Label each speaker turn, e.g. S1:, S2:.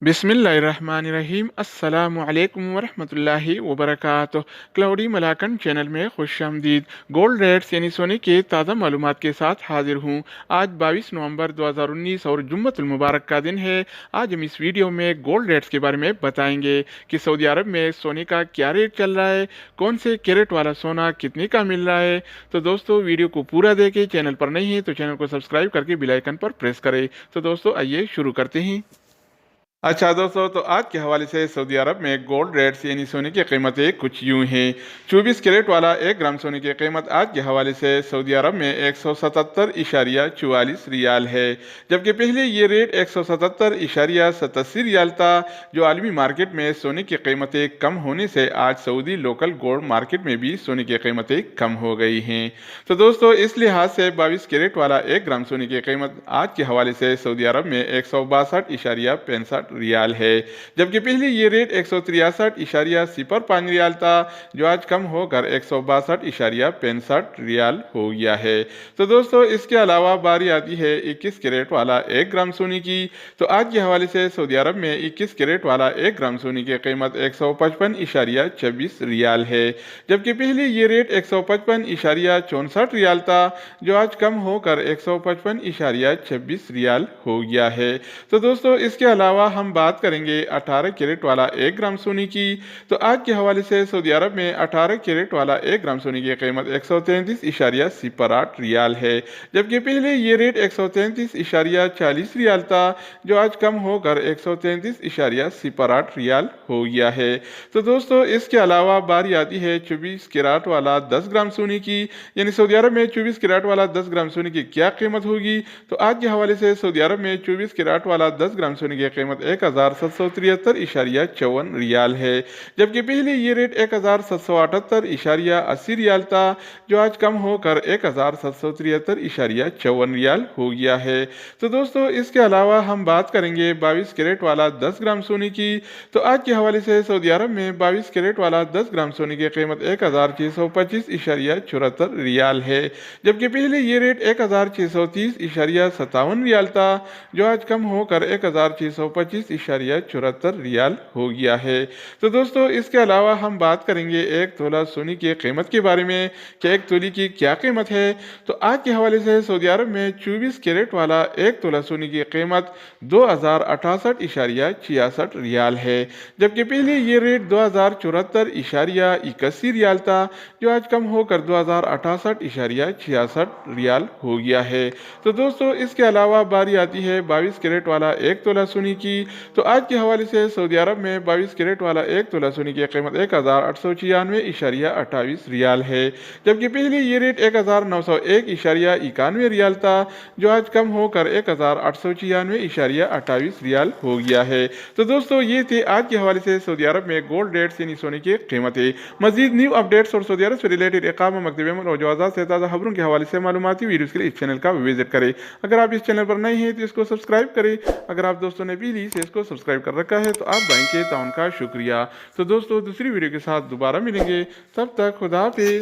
S1: बिस्मिल्लाहिर्रहमानिर्रहीम अस्सलामु अलैकुम वरहमतुल्लाहि वबरकातुह। क्लाउडी मलाकन चैनल में खुश आमदीद। गोल्ड रेट्स यानी सोने के ताज़ा मालूमात के साथ हाजिर हूँ। आज 22 नवंबर 2019 और जुम्मतुल मुबारक का दिन है। आज हम इस वीडियो में गोल्ड रेट्स के बारे में बताएंगे कि सऊदी अरब में सोने का क्या रेट चल रहा है, कौन से कैरेट वाला सोना कितने का मिल रहा है। तो दोस्तों वीडियो को पूरा देखें। चैनल पर नहीं है तो चैनल को सब्सक्राइब करके बेल आइकन पर प्रेस करें। तो दोस्तों आइए शुरू करते हैं। अच्छा दोस्तों, तो आज के हवाले से सऊदी अरब में गोल्ड रेट्स यानी सोने की कीमतें कुछ यूं हैं। 24 कैरेट वाला 1 ग्राम सोने की कीमत आज के हवाले से सऊदी अरब में 177.44 रियाल है, जबकि पहले ये रेट 177.87 रियाल था। जो आलमी मार्केट में सोने की कीमतें कम होने से आज सऊदी लोकल गोल्ड मार्केट में भी सोने की कीमतें कम हो गई हैं। तो दोस्तों इस लिहाज से 22 कैरेट वाला 1 ग्राम सोने की कीमत आज के हवाले से सऊदी अरब में 162.65 रियाल है, जबकि पहले ये रेट 163.05 रियाल था, जो आज कम होकर 162.65 रियाल हो गया है। तो दोस्तों इसके अलावा बारी आती है 21 कैरेट वाला 1 ग्राम सोने की। तो आज के हवाले से सऊदी अरब में 21 कैरेट वाला 1 ग्राम सोने की कीमत 155.26 रियाल है, जबकि पहले ये रेट 155.64 रियाल था, जो आज कम होकर 155.26 रियाल हो गया है। तो दोस्तों इसके अलावा हम बात करेंगे 18 कैरेट वाला 1 ग्राम सोने की। तो आज के हवाले से सऊदी अरब में 18 कैरेट वाला 1 ग्राम सोने की कीमत 133.08 रियाल है, जबकि पहले ये रेट 133.40 रियाल था, जो आज कम होकर 133.08 रियाल हो गया है। तो दोस्तों इसके अलावा बारी आती है 24 कैरेट वाला 10 ग्राम सोने की। यानी सऊदी अरब में 24 कैरेट वाला 10 ग्राम सोने की क्या कीमत होगी। तो आज के हवाले से सऊदी अरब में 24 कैरेट वाला 10 ग्राम सोने की कीमत 1773.54 रियाल है, जबकि पहले ये रेट 1778.80 रियाल था, जो आज कम होकर 1773.54 रियाल हो गया है। तो दोस्तों इसके अलावा हम बात करेंगे 22 कैरेट वाला 10 ग्राम सोने की। तो आज के हवाले से सऊदी अरब में 22 कैरेट वाला 10 ग्राम सोने की कीमत 1625.74 रियाल है, जबकि पहले ये रेट 1630.57 रियाल था, जो आज कम होकर 1625.74 रियाल हो गया है। तो दोस्तों इसके अलावा हम बात करेंगे 1 तोला सोने की कीमत के बारे में कि 1 तोले की क्या कीमत है। तो आज के हवाले से सऊदी अरब में 24 कैरेट वाला 1 तोला सोने की कीमत 2068.66 रियाल है, जबकि पहले ये रेट 2074.81 रियाल था, जो आज कम होकर 2068.66 रियाल हो गया है। तो दोस्तों इसके अलावा बारी आती है 22 कैरेट वाला 1 तोला सोने की। तो आज के हवाले से सऊदी अरब में 22 कैरेट वाला 1 तोला सोने की कीमत 1896.28 रियाल है, जबकि पहले ये रेट 1901.91 रियाल था, जो आज कम होकर 1896.28 रियाल हो गया है। तो दोस्तों ये थे आज के हवाले से सऊदी अरब में गोल्ड रेट्स यानी सोने की कीमतें। मजीद न्यू अपडेट्स और सऊदी अरब से रिलेटेड इकामा, मकतब अमल और जवाज़ात से ताज़ा खबरों के हवाले से मालूमाती वीडियोज़ के लिए इस चैनल का विजिट करें। अगर आप इस चैनल पर नए हैं तो इसको सब्सक्राइब करें। अगर आप दोस्तों ने पहले से इसको सब्सक्राइब कर रखा है तो आप भाई के ताउन का शुक्रिया। तो दोस्तों दूसरी वीडियो के साथ दोबारा मिलेंगे, तब तक खुदा हाफिज़।